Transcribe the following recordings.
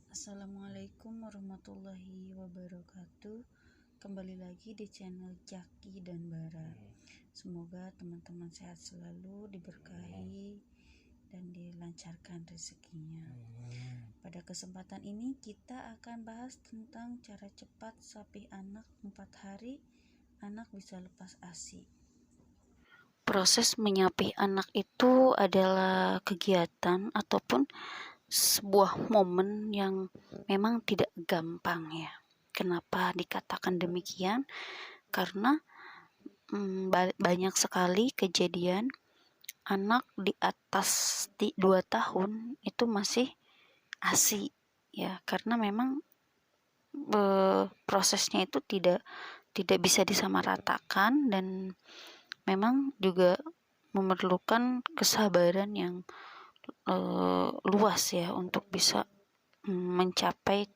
Assalamualaikum warahmatullahi wabarakatuh. Kembali lagi di channel Jaki dan Bara. Semoga teman-teman sehat selalu, diberkahi dan dilancarkan rezekinya. Pada kesempatan ini kita akan bahas tentang cara cepat sapih anak 4 hari anak bisa lepas ASI. Proses menyapih anak itu adalah kegiatan ataupun sebuah momen yang memang tidak gampang ya. Kenapa dikatakan demikian? Karena banyak sekali kejadian anak di atas 2 tahun itu masih ASI ya, karena memang prosesnya itu tidak bisa disamaratakan dan memang juga memerlukan kesabaran yang luas ya untuk bisa mencapai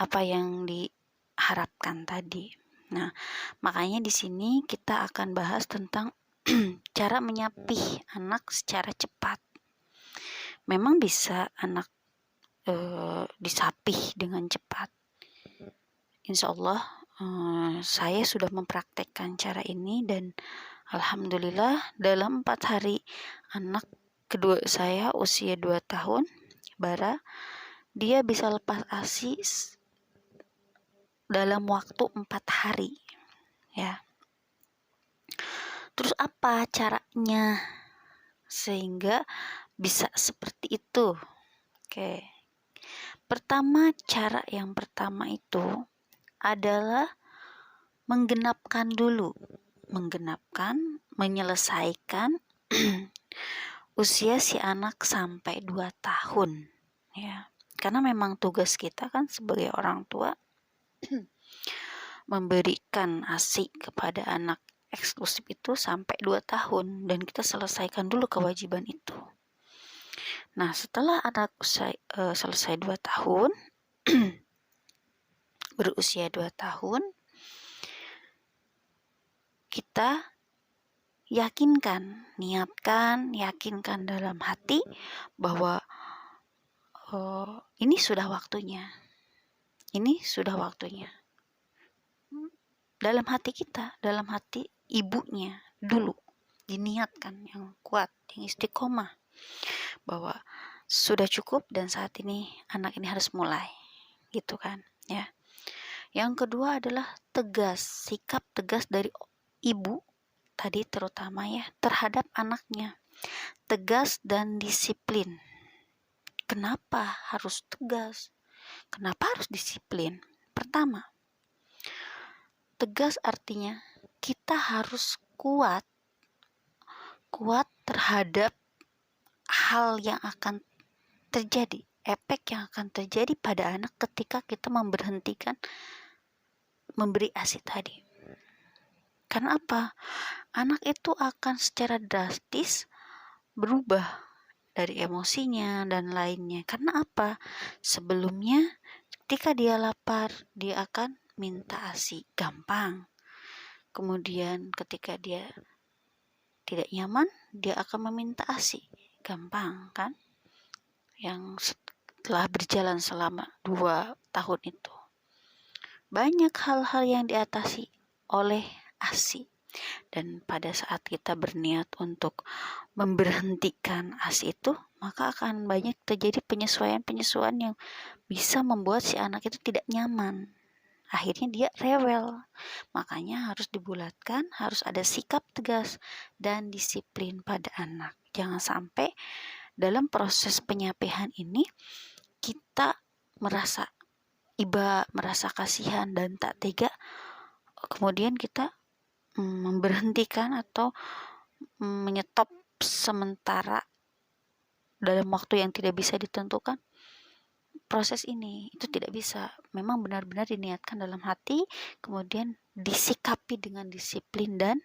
apa yang diharapkan tadi. Nah, makanya di sini kita akan bahas tentang cara menyapih anak secara cepat. Memang bisa anak disapih dengan cepat. Insya Allah saya sudah mempraktekkan cara ini dan alhamdulillah dalam 4 hari anak kedua saya usia 2 tahun, Bara, dia bisa lepas ASI dalam waktu 4 hari ya. Terus apa caranya sehingga bisa seperti itu? Oke. Cara yang pertama itu adalah menyelesaikan usia si anak sampai 2 tahun ya. Karena memang tugas kita kan sebagai orang tua memberikan ASI kepada anak eksklusif itu sampai 2 tahun dan kita selesaikan dulu kewajiban itu. Nah, setelah anak selesai 2 tahun berusia 2 tahun, kita yakinkan dalam hati bahwa ini sudah waktunya. Dalam hati kita, dalam hati ibunya dulu diniatkan yang kuat, yang istiqomah bahwa sudah cukup dan saat ini anak ini harus mulai, gitu kan ya. Yang kedua adalah sikap tegas dari ibu tadi terutama ya terhadap anaknya, tegas dan disiplin. Kenapa harus tegas? Kenapa harus disiplin? Pertama, tegas artinya kita harus kuat terhadap hal yang akan terjadi, efek yang akan terjadi pada anak ketika kita memberhentikan memberi ASI tadi. Karena apa? Anak itu akan secara drastis berubah dari emosinya dan lainnya. Karena apa? Sebelumnya ketika dia lapar, dia akan minta ASI gampang. Kemudian ketika dia tidak nyaman, dia akan meminta ASI gampang kan? Yang setelah berjalan selama 2 tahun itu banyak hal-hal yang diatasi oleh ASI. Dan pada saat kita berniat untuk memberhentikan ASI itu, maka akan banyak terjadi penyesuaian yang bisa membuat si anak itu tidak nyaman. Akhirnya dia rewel. Makanya harus dibulatkan, harus ada sikap tegas dan disiplin pada anak. Jangan sampai dalam proses penyapihan ini kita merasa kasihan dan tak tega, kemudian kita memberhentikan atau menyetop sementara dalam waktu yang tidak bisa ditentukan proses ini. Itu tidak bisa. Memang benar-benar diniatkan dalam hati, kemudian disikapi dengan disiplin dan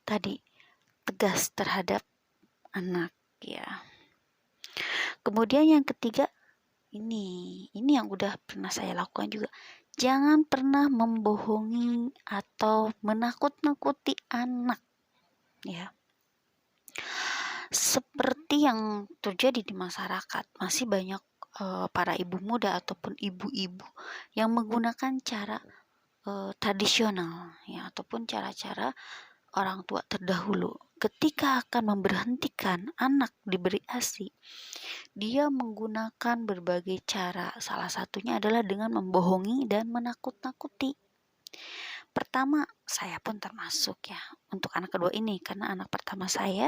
tadi tegas terhadap anak ya. Kemudian yang ketiga, ini yang udah pernah saya lakukan juga. Jangan pernah membohongi atau menakut-nakuti anak ya. Seperti yang terjadi di masyarakat, masih banyak para ibu muda ataupun ibu-ibu yang menggunakan cara tradisional ya, ataupun cara-cara orang tua terdahulu. Ketika akan memberhentikan anak diberi ASI, dia menggunakan berbagai cara. Salah satunya adalah dengan membohongi dan menakut-nakuti. Pertama, saya pun termasuk ya untuk anak kedua ini, karena anak pertama saya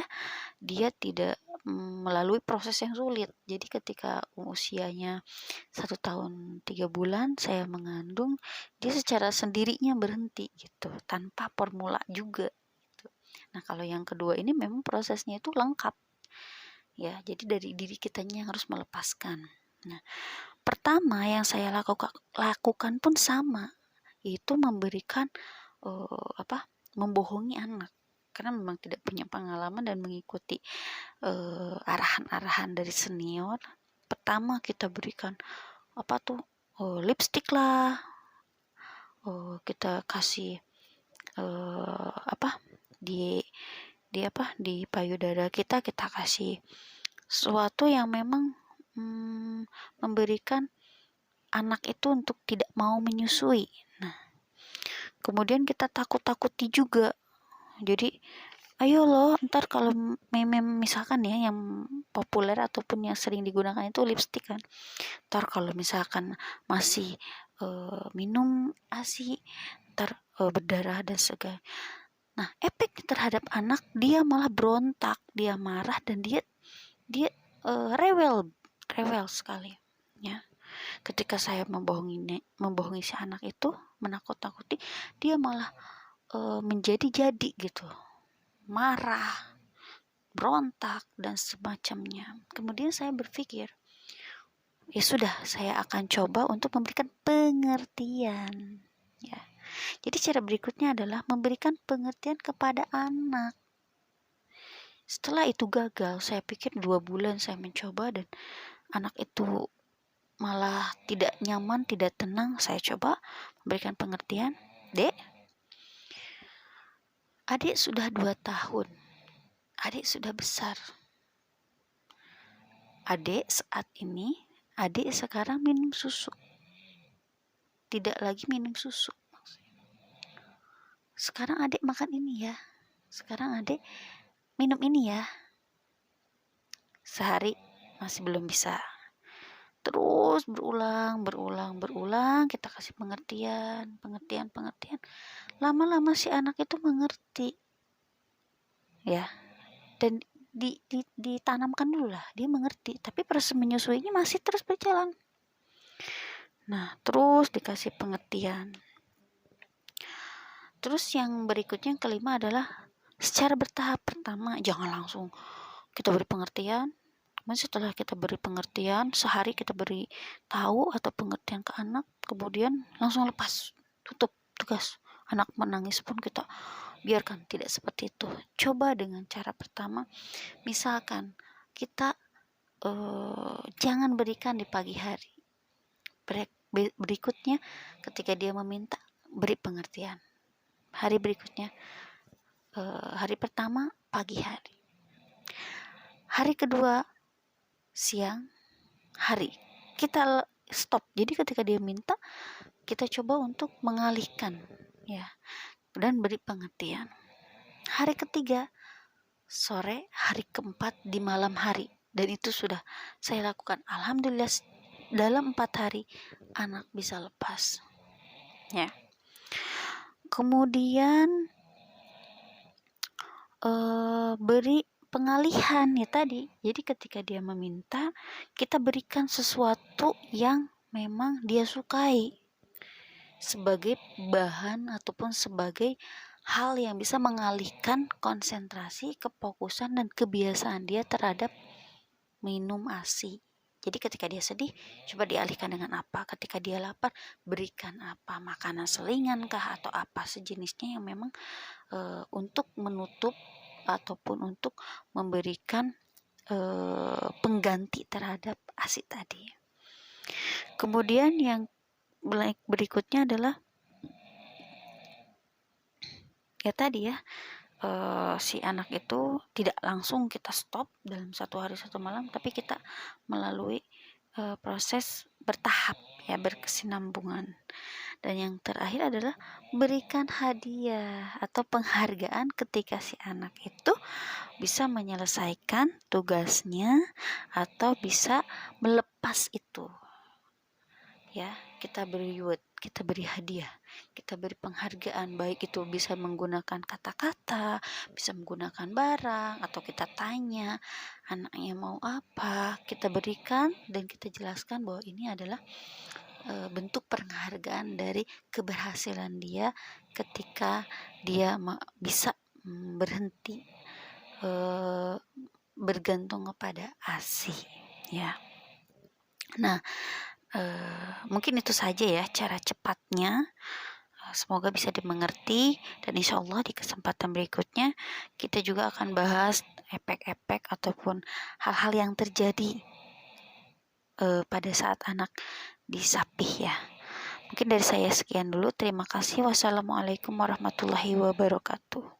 dia tidak melalui proses yang sulit. Jadi ketika usianya 1 tahun 3 bulan saya mengandung, dia secara sendirinya berhenti gitu, tanpa formula juga gitu. Nah kalau yang kedua ini memang prosesnya itu lengkap ya, jadi dari diri kitanya yang harus melepaskan. Nah pertama yang saya lakukan pun sama, yaitu memberikan membohongi anak, karena memang tidak punya pengalaman dan mengikuti arahan-arahan dari senior. Pertama kita berikan lipstick lah, kita kasih di payudara kita kasih sesuatu yang memang memberikan anak itu untuk tidak mau menyusui. Nah kemudian kita takut-takuti juga, jadi ayo loh, ntar kalau misalkan ya yang populer ataupun yang sering digunakan itu lipstick kan, ntar kalau misalkan masih minum ASI ntar berdarah dan segala. Nah efek terhadap anak, dia malah berontak, dia marah, dan dia rewel sekali ya. Ketika saya membohongi si anak itu, menakut-takuti, dia malah menjadi gitu, marah, berontak dan semacamnya. Kemudian saya berpikir, ya sudah, saya akan coba untuk memberikan pengertian ya. Jadi cara berikutnya adalah memberikan pengertian kepada anak. Setelah itu gagal, saya pikir 2 bulan saya mencoba dan anak itu malah tidak nyaman, tidak tenang. Saya coba memberikan pengertian, Dek, adik sudah 2 tahun, adik sudah besar. Adik sekarang minum susu, tidak lagi minum susu. Sekarang adik makan ini ya, sekarang adik minum ini ya. Sehari masih belum bisa. Terus berulang kita kasih pengertian. Lama-lama si anak itu mengerti ya, dan ditanamkan dulu lah, dia mengerti, tapi proses menyusuinya masih terus berjalan. Nah terus dikasih pengertian. Terus yang berikutnya, yang kelima adalah secara bertahap. Pertama jangan langsung kita beri pengertian, kemudian setelah kita beri pengertian sehari kita beri tahu atau pengertian ke anak, kemudian langsung lepas, tutup tugas. Anak menangis pun kita biarkan, tidak seperti itu. Coba dengan cara pertama, misalkan kita jangan berikan di pagi hari, berikutnya ketika dia meminta beri pengertian. Hari berikutnya, hari pertama pagi hari, hari kedua siang hari, kita stop. Jadi ketika dia minta, kita coba untuk mengalihkan ya, dan beri pengertian. Hari ketiga sore, hari keempat di malam hari, dan itu sudah saya lakukan. Alhamdulillah dalam 4 hari anak bisa lepas ya. Kemudian beri pengalihan ya tadi. Jadi ketika dia meminta, kita berikan sesuatu yang memang dia sukai sebagai bahan ataupun sebagai hal yang bisa mengalihkan konsentrasi, kefokusan, dan kebiasaan dia terhadap minum ASI. Jadi ketika dia sedih, coba dialihkan dengan apa. Ketika dia lapar, berikan apa, makanan selingan kah atau apa sejenisnya yang memang untuk menutup ataupun untuk memberikan pengganti terhadap ASI tadi. Kemudian yang berikutnya adalah ya tadi ya, si anak itu tidak langsung kita stop dalam 1 hari 1 malam, tapi kita melalui proses bertahap ya, berkesinambungan. Dan yang terakhir adalah berikan hadiah atau penghargaan ketika si anak itu bisa menyelesaikan tugasnya atau bisa melepas itu. Ya, kita beri reward, kita beri hadiah, kita beri penghargaan, baik itu bisa menggunakan kata-kata, bisa menggunakan barang, atau kita tanya anaknya mau apa, kita berikan dan kita jelaskan bahwa ini adalah bentuk penghargaan dari keberhasilan dia ketika dia bisa berhenti bergantung kepada ASI ya. Nah, mungkin itu saja ya cara cepatnya. Semoga bisa dimengerti, dan insya Allah di kesempatan berikutnya kita juga akan bahas efek-efek ataupun hal-hal yang terjadi pada saat anak disapih ya. Mungkin dari saya sekian dulu. Terima kasih. Wassalamualaikum warahmatullahi wabarakatuh.